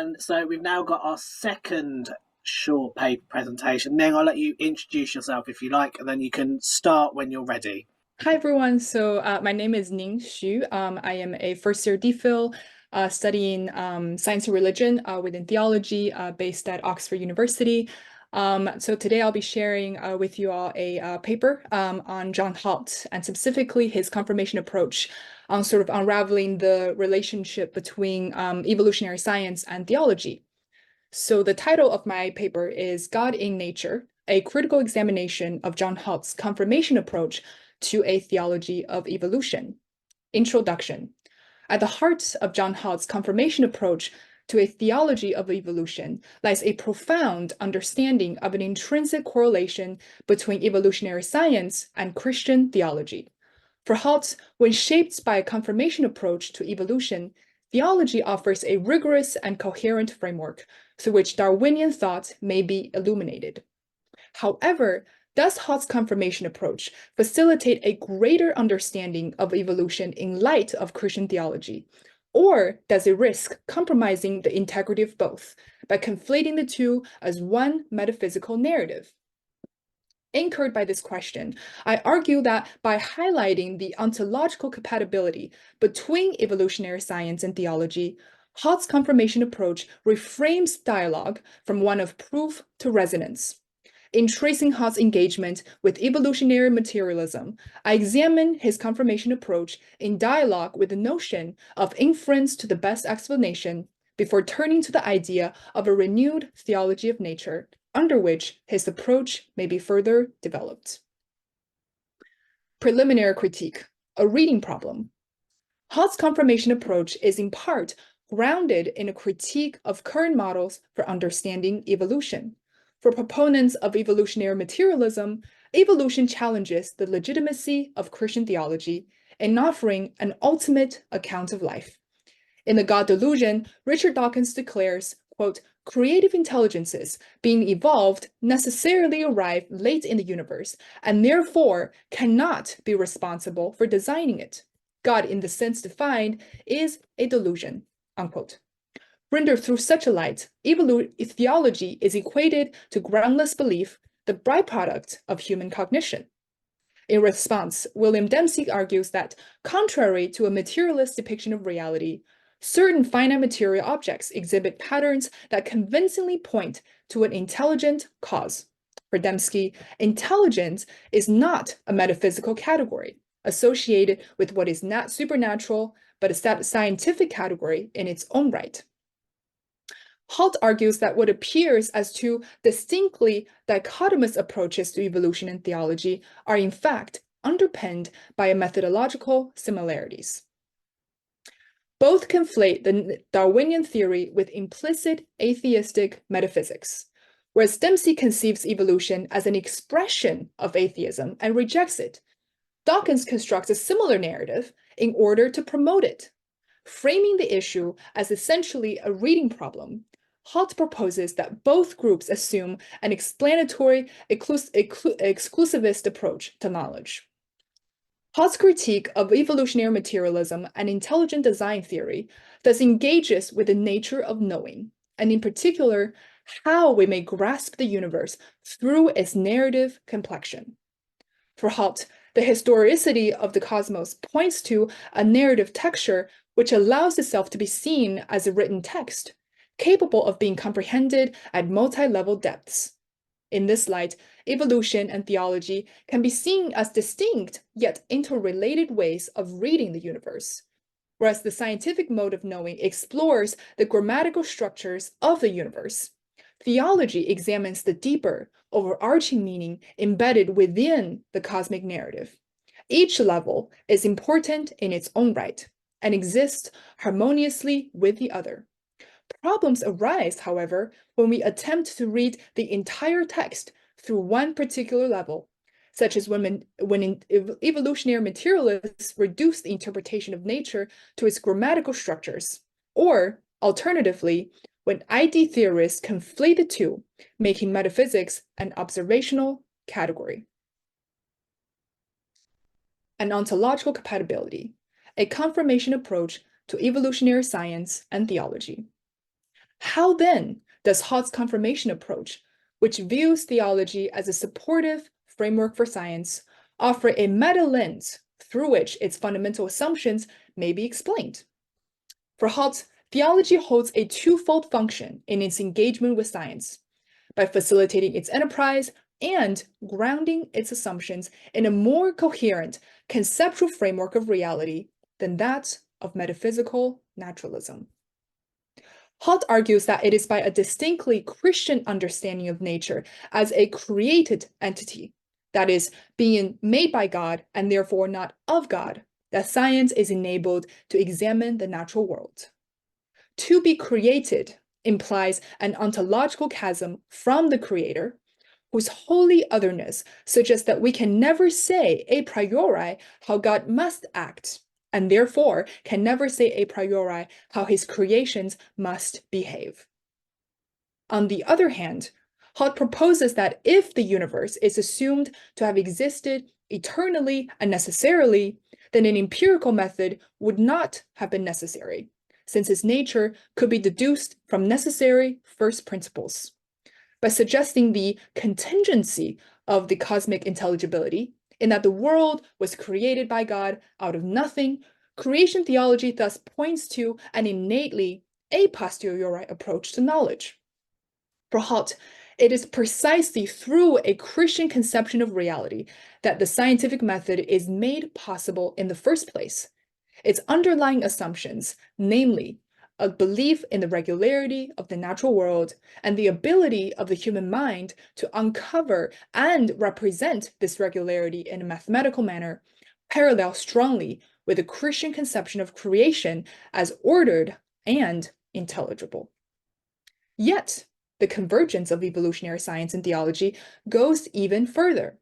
And so we've now got our second short paper presentation. Ning, I'll let you introduce yourself if you like, and then you can start when you're ready. Hi, everyone. So my name is Ning Xu. I am a first-year DPhil studying science and religion within theology based at Oxford University. So today I'll be sharing with you all a paper on John Haught and specifically his confirmation approach on sort of unraveling the relationship between evolutionary science and theology. So the title of my paper is God in Nature, a critical examination of John Haught's confirmation approach to a theology of evolution. Introduction. At the heart of John Haught's confirmation approach to a theology of evolution lies a profound understanding of an intrinsic correlation between evolutionary science and Christian theology. For Haught, when shaped by a confirmation approach to evolution, theology offers a rigorous and coherent framework through which Darwinian thought may be illuminated. However, does Haught's confirmation approach facilitate a greater understanding of evolution in light of Christian theology? Or does it risk compromising the integrity of both by conflating the two as one metaphysical narrative? Anchored by this question, I argue that by highlighting the ontological compatibility between evolutionary science and theology, Haught's confirmation approach reframes dialogue from one of proof to resonance. In tracing Haught's engagement with evolutionary materialism, I examine his confirmation approach in dialogue with the notion of inference to the best explanation before turning to the idea of a renewed theology of nature, under which his approach may be further developed. Preliminary critique, a reading problem. Haught's confirmation approach is in part grounded in a critique of current models for understanding evolution. For proponents of evolutionary materialism, evolution challenges the legitimacy of Christian theology in offering an ultimate account of life. In The God Delusion, Richard Dawkins declares, quote, "Creative intelligences being evolved necessarily arrive late in the universe and therefore cannot be responsible for designing it. God, in the sense defined, is a delusion," unquote. Rendered through such a light, theology is equated to groundless belief, the byproduct of human cognition. In response, William Dempsey argues that, contrary to a materialist depiction of reality, certain finite material objects exhibit patterns that convincingly point to an intelligent cause. For Dempsey, intelligence is not a metaphysical category associated with what is not supernatural, but a scientific category in its own right. Haught argues that what appears as two distinctly dichotomous approaches to evolution and theology are in fact underpinned by methodological similarities. Both conflate the Darwinian theory with implicit atheistic metaphysics, whereas Dempsey conceives evolution as an expression of atheism and rejects it. Dawkins constructs a similar narrative in order to promote it. Framing the issue as essentially a reading problem, Haught proposes that both groups assume an explanatory, exclusivist approach to knowledge. Haught's critique of evolutionary materialism and intelligent design theory thus engages with the nature of knowing, and in particular, how we may grasp the universe through its narrative complexion. For Haught, the historicity of the cosmos points to a narrative texture which allows itself to be seen as a written text, capable of being comprehended at multi-level depths. In this light, evolution and theology can be seen as distinct yet interrelated ways of reading the universe, whereas the scientific mode of knowing explores the grammatical structures of the universe. Theology examines the deeper, overarching meaning embedded within the cosmic narrative. Each level is important in its own right and exists harmoniously with the other. Problems arise, however, when we attempt to read the entire text through one particular level, such as when evolutionary materialists reduce the interpretation of nature to its grammatical structures, or, alternatively, when ID theorists conflate the two, making metaphysics an observational category. An ontological compatibility, a confirmation approach to evolutionary science and theology. how then does Haught's confirmation approach, which views theology as a supportive framework for science, offer a meta lens through which its fundamental assumptions may be explained? For Haught, theology holds a twofold function in its engagement with science, by facilitating its enterprise and grounding its assumptions in a more coherent conceptual framework of reality than that of metaphysical naturalism. Haught argues that it is by a distinctly Christian understanding of nature as a created entity, that is, being made by God and therefore not of God, that science is enabled to examine the natural world. To be created implies an ontological chasm from the Creator, whose holy otherness suggests that we can never say a priori how God must act, and therefore can never say a priori how his creations must behave. On the other hand, Haught proposes that if the universe is assumed to have existed eternally and necessarily, then an empirical method would not have been necessary, since its nature could be deduced from necessary first principles. By suggesting the contingency of the cosmic intelligibility, in that the world was created by God out of nothing, creation theology thus points to an innately a posteriori approach to knowledge. For Haught, it is precisely through a Christian conception of reality that the scientific method is made possible in the first place. Its underlying assumptions, namely, a belief in the regularity of the natural world and the ability of the human mind to uncover and represent this regularity in a mathematical manner, parallel strongly with the Christian conception of creation as ordered and intelligible. Yet, the convergence of evolutionary science and theology goes even further,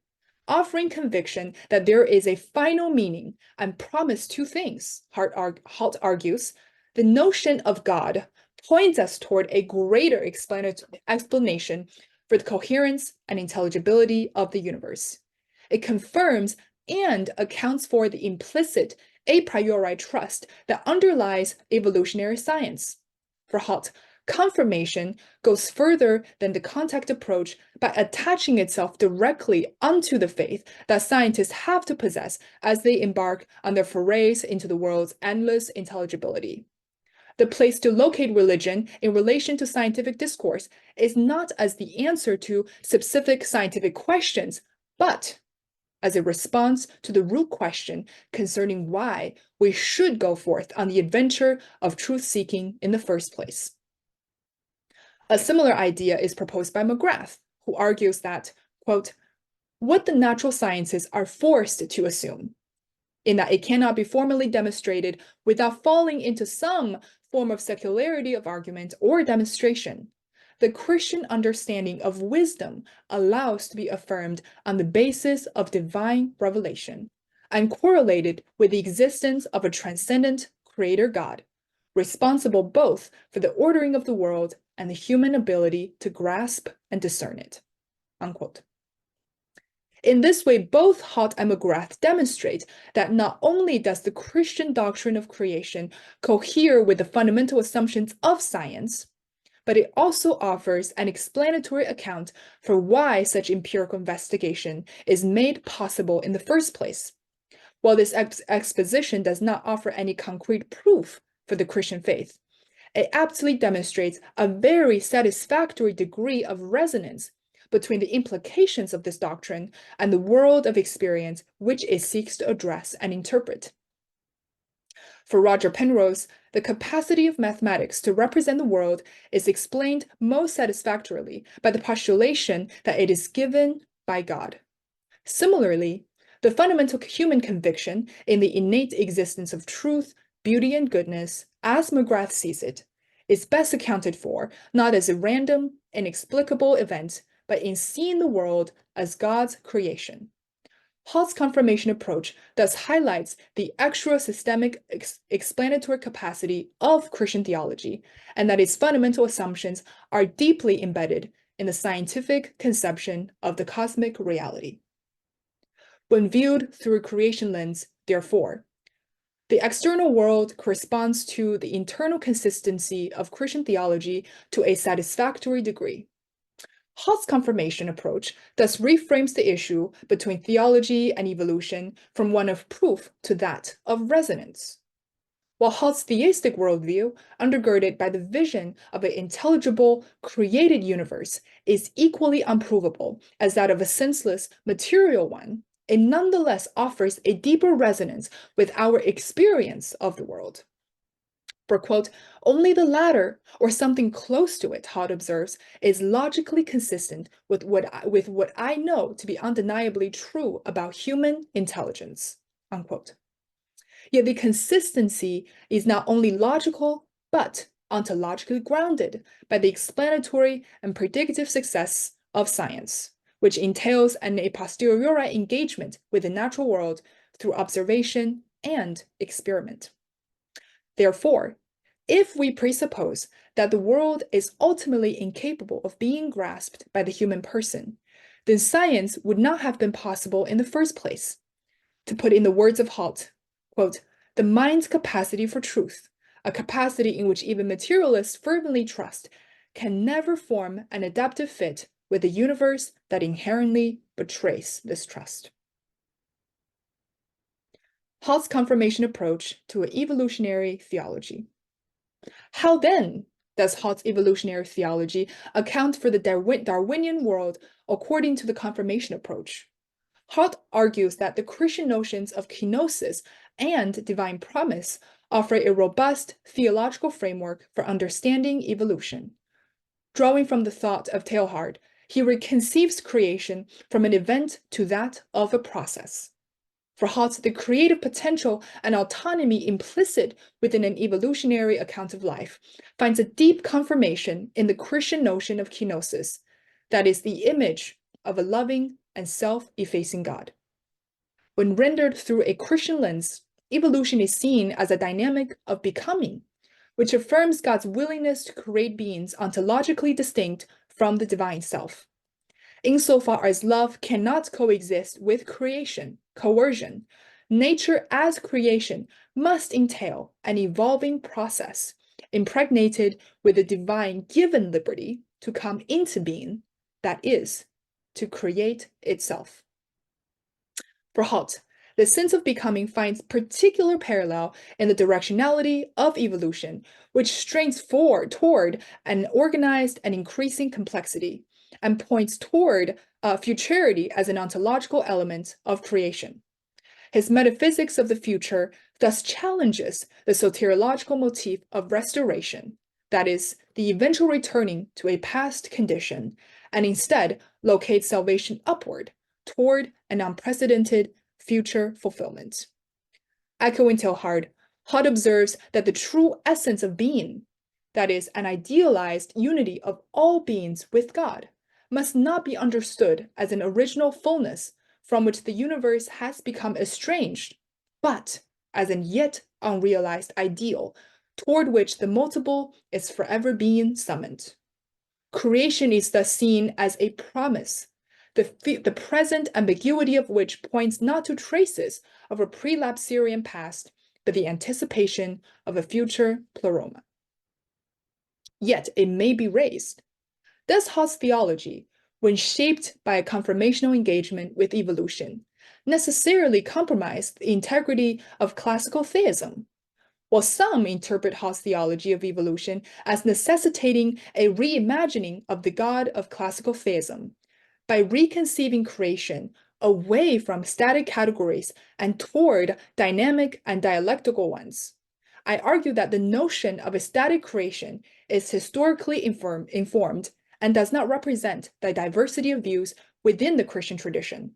offering conviction that there is a final meaning and promise two things. Haught argues, the notion of God points us toward a greater explanation for the coherence and intelligibility of the universe. It confirms and accounts for the implicit a priori trust that underlies evolutionary science. For Haught, confirmation goes further than the contact approach by attaching itself directly onto the faith that scientists have to possess as they embark on their forays into the world's endless intelligibility. The place to locate religion in relation to scientific discourse is not as the answer to specific scientific questions, but as a response to the root question concerning why we should go forth on the adventure of truth-seeking in the first place. A similar idea is proposed by McGrath, who argues that, quote, what the natural sciences are forced to assume, in that it cannot be formally demonstrated without falling into some form of secularity of argument or demonstration. The Christian understanding of wisdom allows to be affirmed on the basis of divine revelation and correlated with the existence of a transcendent creator God, responsible both for the ordering of the world and the human ability to grasp and discern it, unquote. In this way, both Haught and McGrath demonstrate that not only does the Christian doctrine of creation cohere with the fundamental assumptions of science, but it also offers an explanatory account for why such empirical investigation is made possible in the first place. While this exposition does not offer any concrete proof for the Christian faith, it aptly demonstrates a very satisfactory degree of resonance between the implications of this doctrine and the world of experience which it seeks to address and interpret. For Roger Penrose, the capacity of mathematics to represent the world is explained most satisfactorily by the postulation that it is given by God. Similarly, the fundamental human conviction in the innate existence of truth, beauty, and goodness, as McGrath sees it, is best accounted for not as a random, inexplicable event, but in seeing the world as God's creation. Haught's confirmation approach thus highlights the extra-systemic explanatory capacity of Christian theology, and that its fundamental assumptions are deeply embedded in the scientific conception of the cosmic reality. When viewed through a creation lens, therefore, The external world corresponds to the internal consistency of Christian theology to a satisfactory degree. Haught's confirmation approach thus reframes the issue between theology and evolution from one of proof to that of resonance. While Haught's theistic worldview, undergirded by the vision of an intelligible, created universe, is equally unprovable as that of a senseless, material one, it nonetheless offers a deeper resonance with our experience of the world. For, quote, only the latter, or something close to it, Haught observes, is logically consistent with what I know to be undeniably true about human intelligence, unquote. Yet the consistency is not only logical, but ontologically grounded by the explanatory and predictive success of science, which entails an a posteriori engagement with the natural world through observation and experiment. Therefore, if we presuppose that the world is ultimately incapable of being grasped by the human person, then science would not have been possible in the first place. To put in the words of Haught, quote, the mind's capacity for truth, a capacity in which even materialists fervently trust, can never form an adaptive fit with a universe that inherently betrays this trust. Haught's confirmation approach to an evolutionary theology. How then does Haught's evolutionary theology account for the Darwinian world according to the confirmation approach? Haught argues that the Christian notions of kenosis and divine promise offer a robust theological framework for understanding evolution. Drawing from the thought of Teilhard, he reconceives creation from an event to that of a process. For Haught, the creative potential and autonomy implicit within an evolutionary account of life finds a deep confirmation in the Christian notion of kenosis, that is, the image of a loving and self-effacing God. When rendered through a Christian lens, evolution is seen as a dynamic of becoming, which affirms God's willingness to create beings ontologically distinct from the divine self. Insofar as love cannot coexist with creation, coercion, nature as creation must entail an evolving process, impregnated with the divine given liberty to come into being, that is, to create itself. For Haught, the sense of becoming finds particular parallel in the directionality of evolution, which strains toward an organized and increasing complexity, and points toward futurity as an ontological element of creation. His metaphysics of the future thus challenges the soteriological motif of restoration, that is, the eventual returning to a past condition, and instead locates salvation upward toward an unprecedented future fulfillment. Echoing Teilhard, Haught observes that the true essence of being, that is, an idealized unity of all beings with God, must not be understood as an original fullness from which the universe has become estranged, but as an yet unrealized ideal toward which the multiple is forever being summoned. Creation is thus seen as a promise, the present ambiguity of which points not to traces of a prelapsarian past, but the anticipation of a future pleroma. Yet it may be raised. Does Haught's theology, when shaped by a confirmational engagement with evolution, necessarily compromise the integrity of classical theism? While some interpret Haught's theology of evolution as necessitating a reimagining of the God of classical theism, by reconceiving creation away from static categories and toward dynamic and dialectical ones, I argue that the notion of a static creation is historically informed and does not represent the diversity of views within the Christian tradition.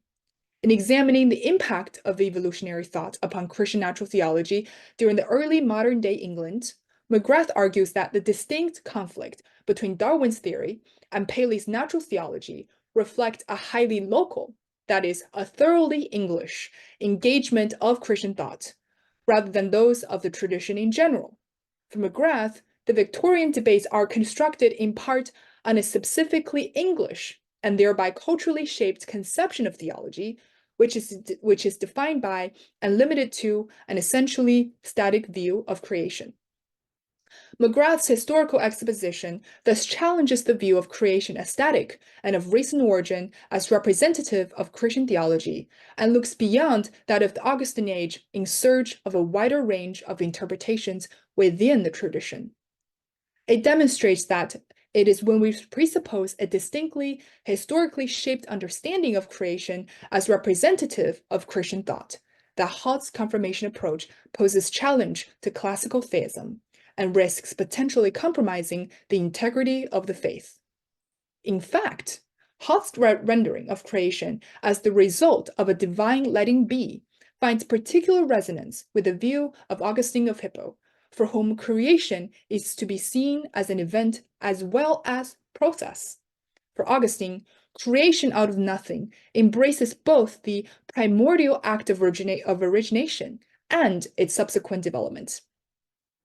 In examining the impact of evolutionary thought upon Christian natural theology during the early modern-day England, McGrath argues that the distinct conflict between Darwin's theory and Paley's natural theology reflect a highly local, that is, a thoroughly English, engagement of Christian thought, rather than those of the tradition in general. For McGrath, the Victorian debates are constructed in part on a specifically English and thereby culturally shaped conception of theology, which is defined by and limited to an essentially static view of creation. McGrath's historical exposition thus challenges the view of creation as static and of recent origin as representative of Christian theology, and looks beyond that of the Augustine age in search of a wider range of interpretations within the tradition. It demonstrates that it is when we presuppose a distinctly historically shaped understanding of creation as representative of Christian thought that Haught's confirmation approach poses challenge to classical theism and risks potentially compromising the integrity of the faith. In fact, Haught's rendering of creation as the result of a divine letting be finds particular resonance with the view of Augustine of Hippo, for whom creation is to be seen as an event as well as process. For Augustine, creation out of nothing embraces both the primordial act of origination and its subsequent development.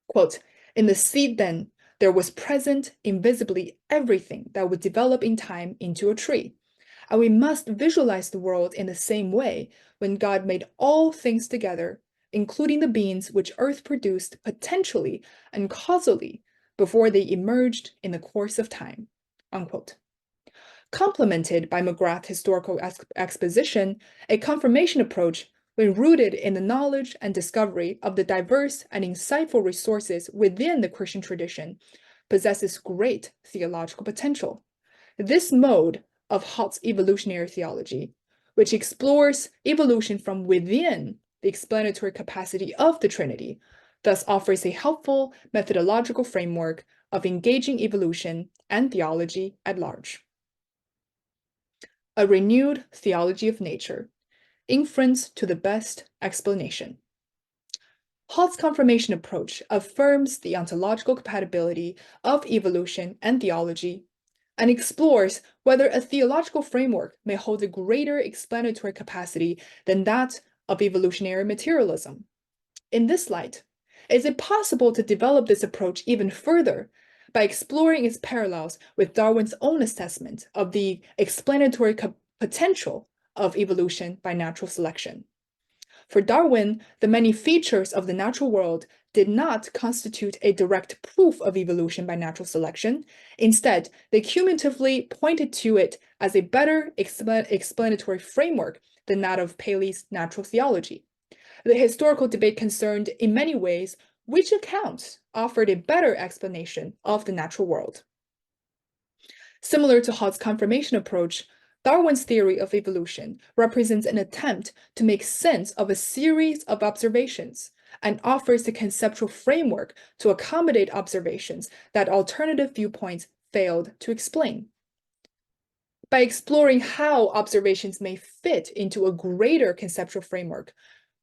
Quote, "In the seed, then, there was present invisibly everything that would develop in time into a tree. And we must visualize the world in the same way when God made all things together, including the beings which earth produced potentially and causally before they emerged in the course of time." Unquote. Complemented by McGrath's historical exposition, a confirmation approach, when rooted in the knowledge and discovery of the diverse and insightful resources within the Christian tradition, possesses great theological potential. This mode of Haught's evolutionary theology, which explores evolution from within the explanatory capacity of the Trinity, thus offers a helpful methodological framework of engaging evolution and theology at large. A renewed theology of nature, inference to the best explanation. Haught's confirmation approach affirms the ontological compatibility of evolution and theology and explores whether a theological framework may hold a greater explanatory capacity than that of evolutionary materialism. In this light, is it possible to develop this approach even further by exploring its parallels with Darwin's own assessment of the explanatory potential of evolution by natural selection? For Darwin, the many features of the natural world did not constitute a direct proof of evolution by natural selection. Instead, they cumulatively pointed to it as a better explanatory framework than that of Paley's natural theology. The historical debate concerned, in many ways, which accounts offered a better explanation of the natural world. Similar to Haught's confirmation approach, Darwin's theory of evolution represents an attempt to make sense of a series of observations and offers a conceptual framework to accommodate observations that alternative viewpoints failed to explain. By exploring how observations may fit into a greater conceptual framework,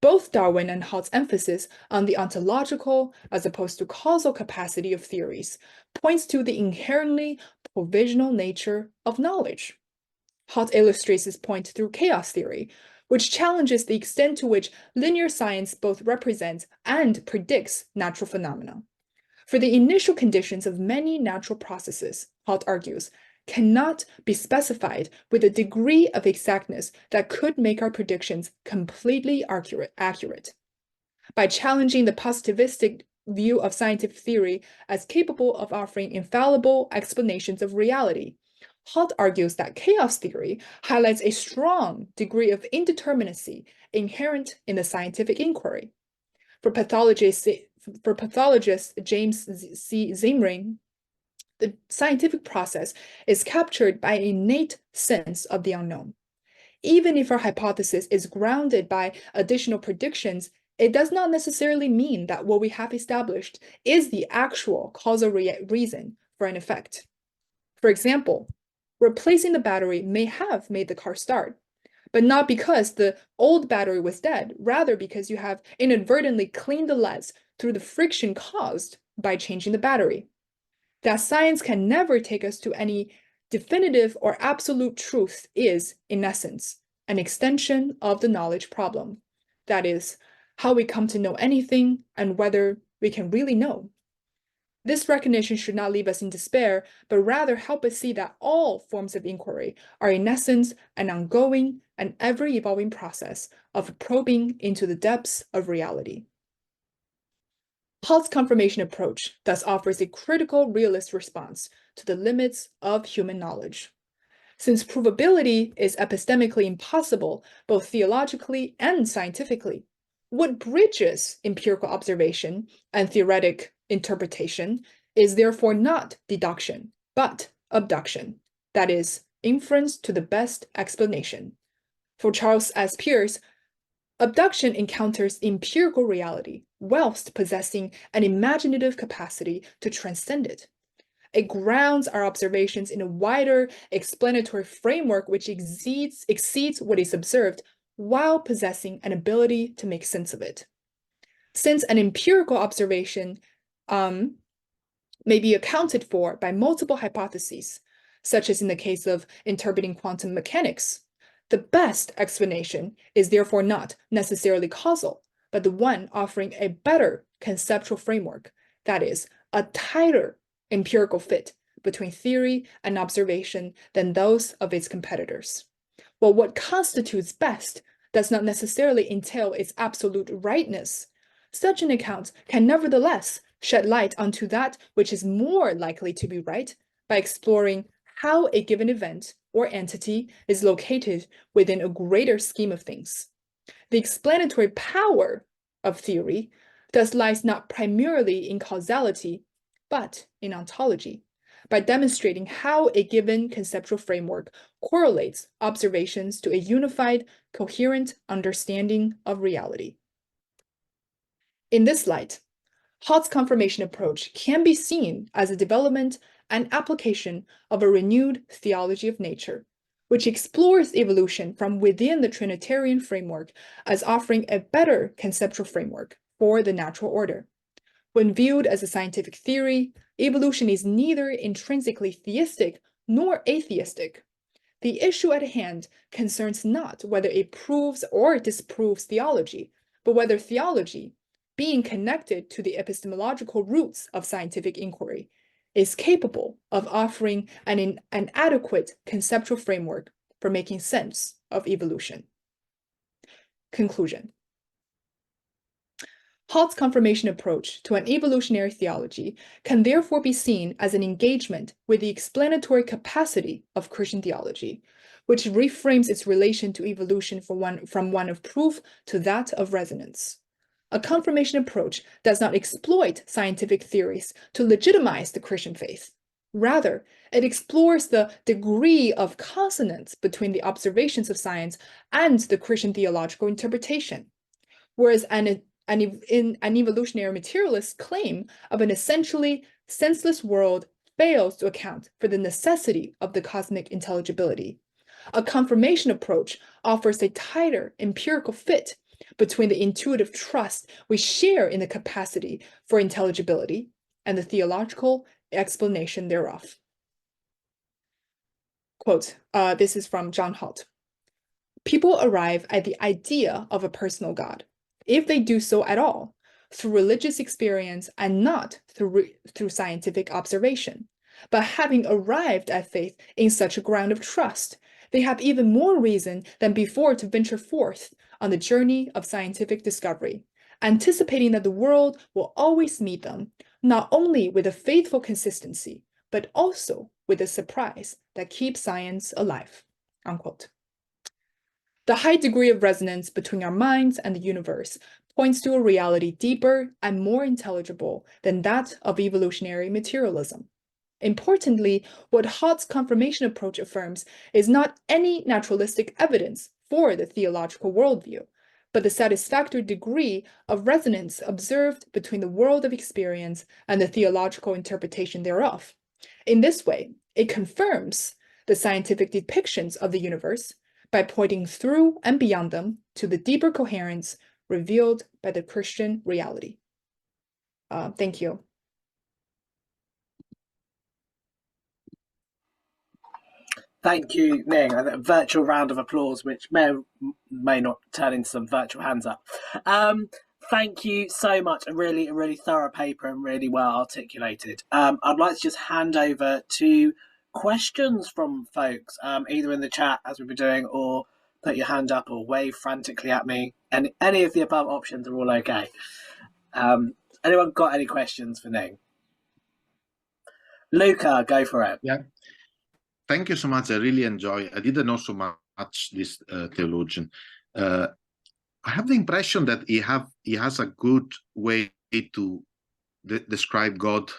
both Darwin and Haught's emphasis on the ontological as opposed to causal capacity of theories points to the inherently provisional nature of knowledge. Haught illustrates this point through chaos theory, which challenges the extent to which linear science both represents and predicts natural phenomena. For the initial conditions of many natural processes, Haught argues, cannot be specified with a degree of exactness that could make our predictions completely accurate. By challenging the positivistic view of scientific theory as capable of offering infallible explanations of reality, Haught argues that chaos theory highlights a strong degree of indeterminacy inherent in the scientific inquiry. For pathologist James C. Zimring, the scientific process is captured by an innate sense of the unknown. Even if our hypothesis is grounded by additional predictions, it does not necessarily mean that what we have established is the actual causal reason for an effect. For example, replacing the battery may have made the car start, but not because the old battery was dead, rather because you have inadvertently cleaned the leads through the friction caused by changing the battery. That science can never take us to any definitive or absolute truth is, in essence, an extension of the knowledge problem. That is, how we come to know anything and whether we can really know. This recognition should not leave us in despair, but rather help us see that all forms of inquiry are in essence an ongoing and ever-evolving process of probing into the depths of reality. Haught's confirmation approach thus offers a critical realist response to the limits of human knowledge. Since provability is epistemically impossible, both theologically and scientifically, what bridges empirical observation and theoretic interpretation is therefore not deduction, but abduction, that is, inference to the best explanation. For Charles S. Peirce, abduction encounters empirical reality whilst possessing an imaginative capacity to transcend it. It grounds our observations in a wider explanatory framework which exceeds what is observed while possessing an ability to make sense of it. Since an empirical observation may be accounted for by multiple hypotheses, such as in the case of interpreting quantum mechanics, the best explanation is therefore not necessarily causal, but the one offering a better conceptual framework, that is, a tighter empirical fit between theory and observation than those of its competitors. While what constitutes best does not necessarily entail its absolute rightness, such an account can nevertheless shed light onto that which is more likely to be right by exploring how a given event or entity is located within a greater scheme of things. The explanatory power of theory thus lies not primarily in causality, but in ontology, by demonstrating how a given conceptual framework correlates observations to a unified, coherent understanding of reality. In this light, Haught's confirmation approach can be seen as a development and application of a renewed theology of nature, which explores evolution from within the Trinitarian framework as offering a better conceptual framework for the natural order. When viewed as a scientific theory, evolution is neither intrinsically theistic nor atheistic. The issue at hand concerns not whether it proves or disproves theology, but whether theology, being connected to the epistemological roots of scientific inquiry, is capable of offering an adequate conceptual framework for making sense of evolution. Conclusion. Haught's confirmation approach to an evolutionary theology can therefore be seen as an engagement with the explanatory capacity of Christian theology, which reframes its relation to evolution from one of proof to that of resonance. A confirmation approach does not exploit scientific theories to legitimize the Christian faith. Rather, it explores the degree of consonance between the observations of science and the Christian theological interpretation. Whereas an evolutionary materialist claim of an essentially senseless world fails to account for the necessity of the cosmic intelligibility. A confirmation approach offers a tighter empirical fit between the intuitive trust we share in the capacity for intelligibility and the theological explanation thereof. Quote, this is from John Haught. People arrive at the idea of a personal God, if they do so at all, through religious experience and not through scientific observation. But having arrived at faith in such a ground of trust, they have even more reason than before to venture forth on the journey of scientific discovery, anticipating that the world will always meet them, not only with a faithful consistency, but also with a surprise that keeps science alive. Unquote. The high degree of resonance between our minds and the universe points to a reality deeper and more intelligible than that of evolutionary materialism. Importantly, what Haught's confirmation approach affirms is not any naturalistic evidence for the theological worldview, but the satisfactory degree of resonance observed between the world of experience and the theological interpretation thereof. In this way, it confirms the scientific depictions of the universe by pointing through and beyond them to the deeper coherence revealed by the Christian reality. Thank you. Thank you, Ning. A virtual round of applause, which may not turn into some virtual hands up. thank you so much. A really thorough paper and really well articulated. I'd like to just hand over to questions from folks, either in the chat as we've been doing, or put your hand up or wave frantically at me. And any of the above options are all okay. Anyone got any questions for Ning? Luca, go for it. Yeah. Thank you so much. I really enjoy. I didn't know so much this theologian. I have the impression that he has a good way to describe God,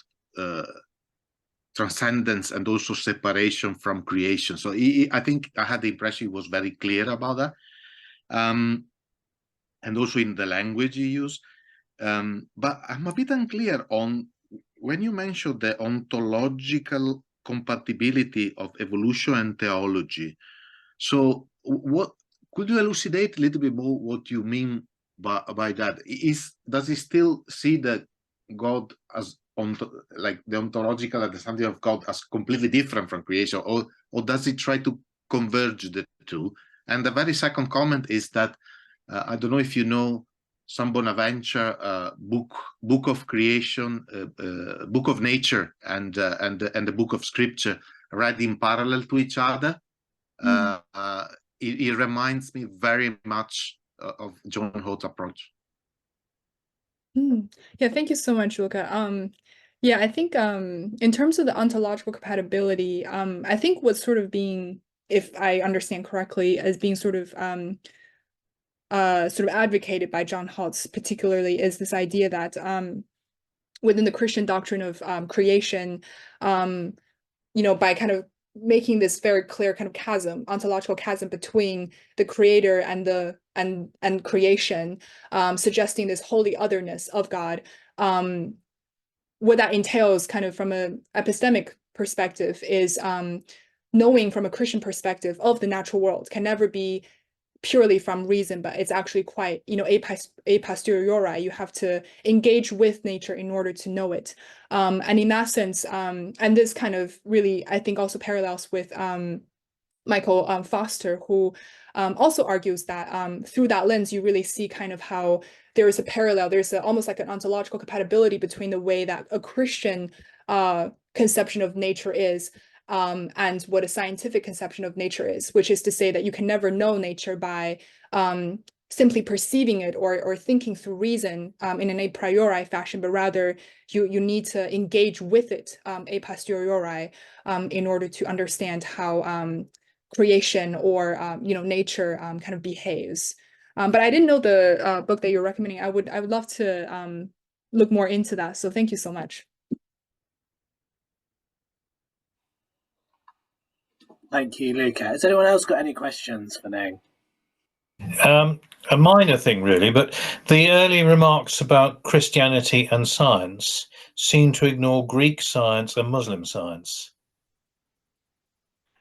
transcendence and also separation from creation. So I think I had the impression he was very clear about that, and also in the language he used. But I'm a bit unclear on when you mentioned the ontological compatibility of evolution and theology. So what could you elucidate a little bit more what you mean by that? Does he still see that God as like the ontological understanding of God as completely different from creation, or does he try to converge the two? And the very second comment is that I don't know if you know some Bonaventure book of creation, book of nature, and the book of scripture read in parallel to each other. It reminds me very much of John Haught's approach. Yeah, thank you so much, Luca. Yeah, I think in terms of the ontological compatibility, I think what's sort of being, if I understand correctly, as being sort of advocated by John Haught particularly is this idea that within the Christian doctrine of creation, by kind of making this very clear kind of chasm, ontological chasm between the creator and the and creation, suggesting this holy otherness of God. What that entails kind of from an epistemic perspective is knowing from a Christian perspective of the natural world can never be purely from reason, but it's actually quite, a posteriori. You have to engage with nature in order to know it. And in that sense, and this kind of really, I think, also parallels with Michael Foster, who also argues that through that lens, you really see kind of how there is a parallel. There's almost like an ontological compatibility between the way that a Christian conception of nature is and what a scientific conception of nature is, which is to say that you can never know nature by simply perceiving it or thinking through reason in an a priori fashion, but rather you need to engage with it a posteriori in order to understand how creation or nature kind of behaves. But I didn't know the book that you're recommending. I would love to look more into that. So thank you so much. Thank you, Luca. Has anyone else got any questions for Ning? A minor thing, really, but the early remarks about Christianity and science seem to ignore Greek science and Muslim science.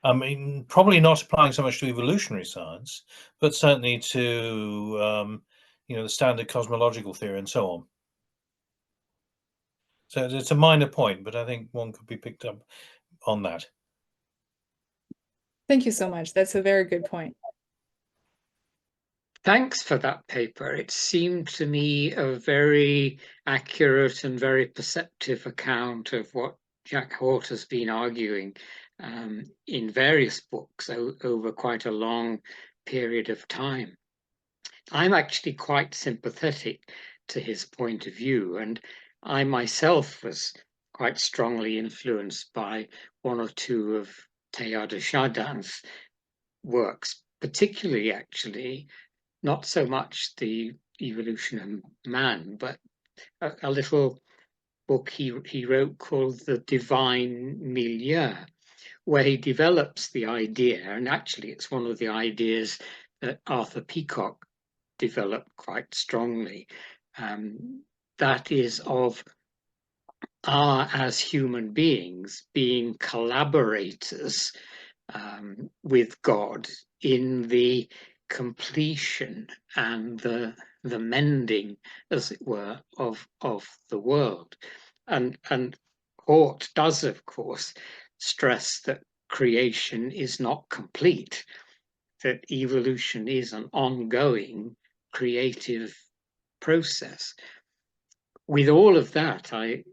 I mean, probably not applying so much to evolutionary science, but certainly to the standard cosmological theory and so on. So it's a minor point, but I think one could be picked up on that. Thank you so much. That's a very good point. Thanks for that paper. It seemed to me a very accurate and very perceptive account of what Jack Haught has been arguing in various books over quite a long period of time. I'm actually quite sympathetic to his point of view, and I myself was quite strongly influenced by one or two of Teilhard de Chardin's works, particularly actually not so much the evolution of man, but a little book he wrote called The Divine Milieu, where he develops the idea, and actually it's one of the ideas that Arthur Peacock developed quite strongly, that is of as human beings being collaborators with God in the completion and the mending, as it were, of the world. And Haught does, of course, stress that creation is not complete, that evolution is an ongoing creative process. With all of that, I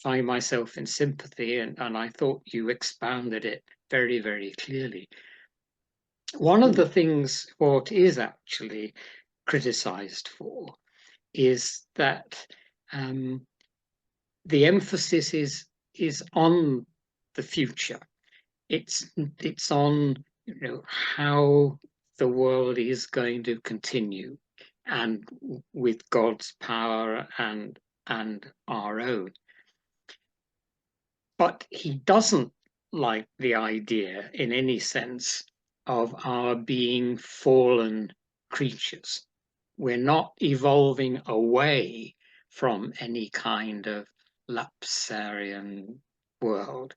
find myself in sympathy, and I thought you expounded it very, very clearly. One of the things Haught is actually criticized for is that the emphasis is on the future. It's on, you know, how the world is going to continue, and with God's power and our own. But he doesn't like the idea in any sense of our being fallen creatures. We're not evolving away from any kind of lapsarian world.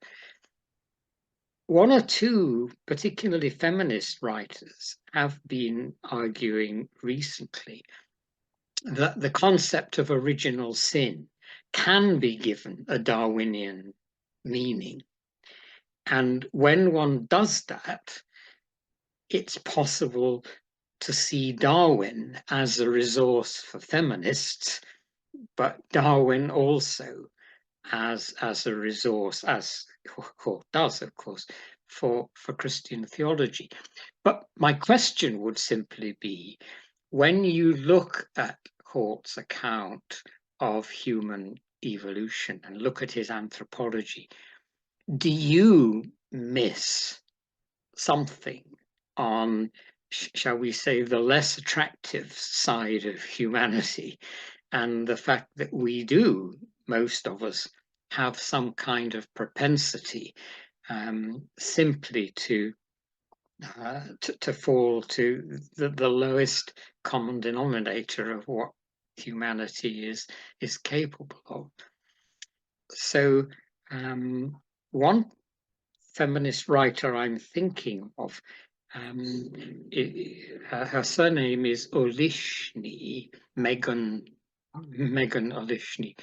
One or two, particularly feminist writers, have been arguing recently that the concept of original sin can be given a Darwinian meaning. And when one does that, it's possible to see Darwin as a resource for feminists, but Darwin also as a resource, as Haught does, of course, for Christian theology. But my question would simply be, when you look at Haught's account of human evolution and look at his anthropology, do you miss something on, shall we say, the less attractive side of humanity, and the fact that we do, most of us, have some kind of propensity simply to fall to the lowest common denominator of what humanity is capable of? So one feminist writer I'm thinking of, her surname is Olishny, Megan Olishny,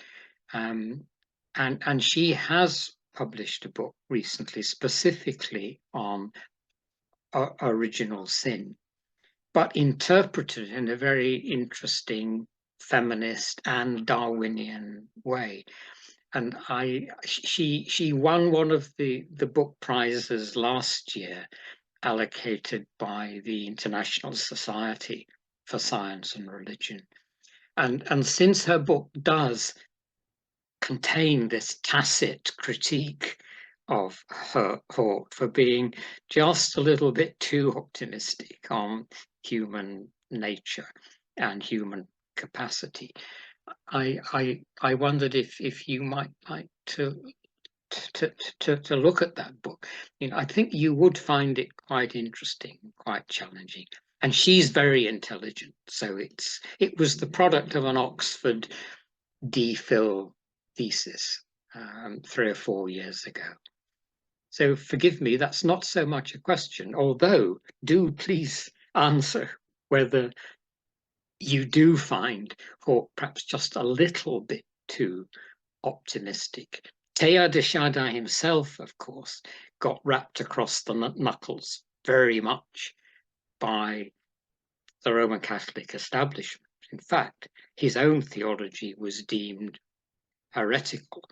and she has published a book recently specifically on original sin, but interpreted in a very interesting feminist and Darwinian way. And she won one of the book prizes last year, allocated by the International Society for Science and Religion. And since her book does contain this tacit critique of Haught for being just a little bit too optimistic on human nature and human capacity, I wondered if you might like to look at that book. You know, I think you would find it quite interesting, quite challenging. And she's very intelligent, so it was the product of an Oxford DPhil thesis 3 or 4 years ago. So forgive me, that's not so much a question, although do please answer whether you do find Haught perhaps just a little bit too optimistic. Teilhard de Chardin himself, of course, got wrapped across the knuckles very much by the Roman Catholic establishment. In fact, his own theology was deemed heretical,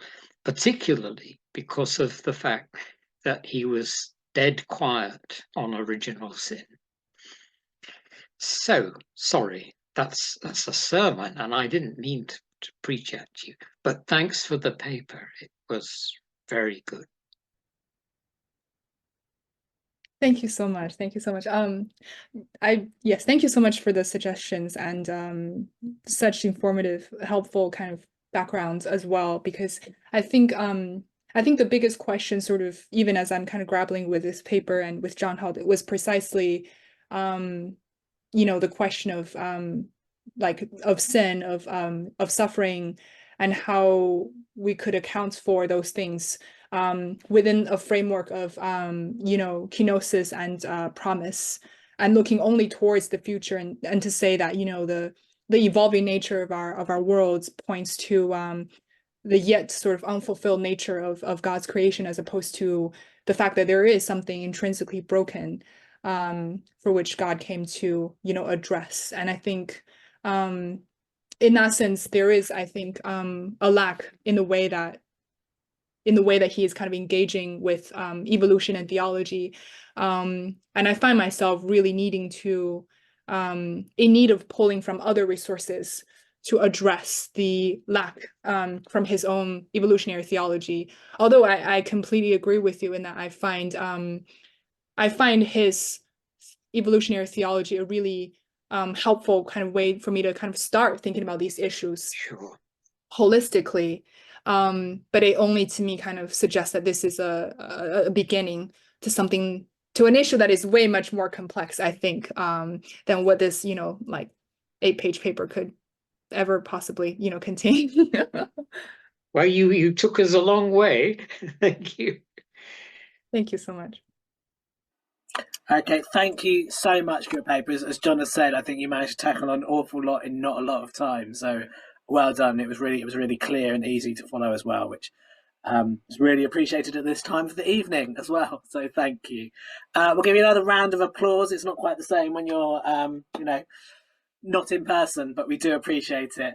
particularly because of the fact that he was dead quiet on original sin. So, sorry, that's a sermon, and I didn't mean to preach at you, but thanks for the paper. It was very good. Thank you so much. Thank you so much. Yes, thank you so much for the suggestions and such informative, helpful kind of backgrounds as well, because I think the biggest question, sort of, even as I'm kind of grappling with this paper and with John Haught, it was precisely you know, the question of of sin, of suffering, and how we could account for those things within a framework of you know, kenosis and promise, and looking only towards the future, and to say that, you know, the evolving nature of our worlds points to the yet sort of unfulfilled nature of God's creation, as opposed to the fact that there is something intrinsically broken for which God came to, you know, address. And I think In that sense, there is, I think, a lack in the way that he is kind of engaging with evolution and theology. And I find myself really needing to, in need of pulling from other resources to address the lack from his own evolutionary theology. Although I completely agree with you in that I find his evolutionary theology a really helpful kind of way for me to kind of start thinking about these issues holistically. But it only to me kind of suggests that this is a beginning to something, to an issue that is way much more complex, I think, than what this, like 8-page paper could ever possibly, contain. Well, you took us a long way. Thank you. Thank you so much. Okay, thank you so much for your papers. As John has said, I think you managed to tackle an awful lot in not a lot of time. So well done. It was really clear and easy to follow as well, which is really appreciated at this time of the evening as well. So thank you. We'll give you another round of applause. It's not quite the same when you're, not in person, but we do appreciate it.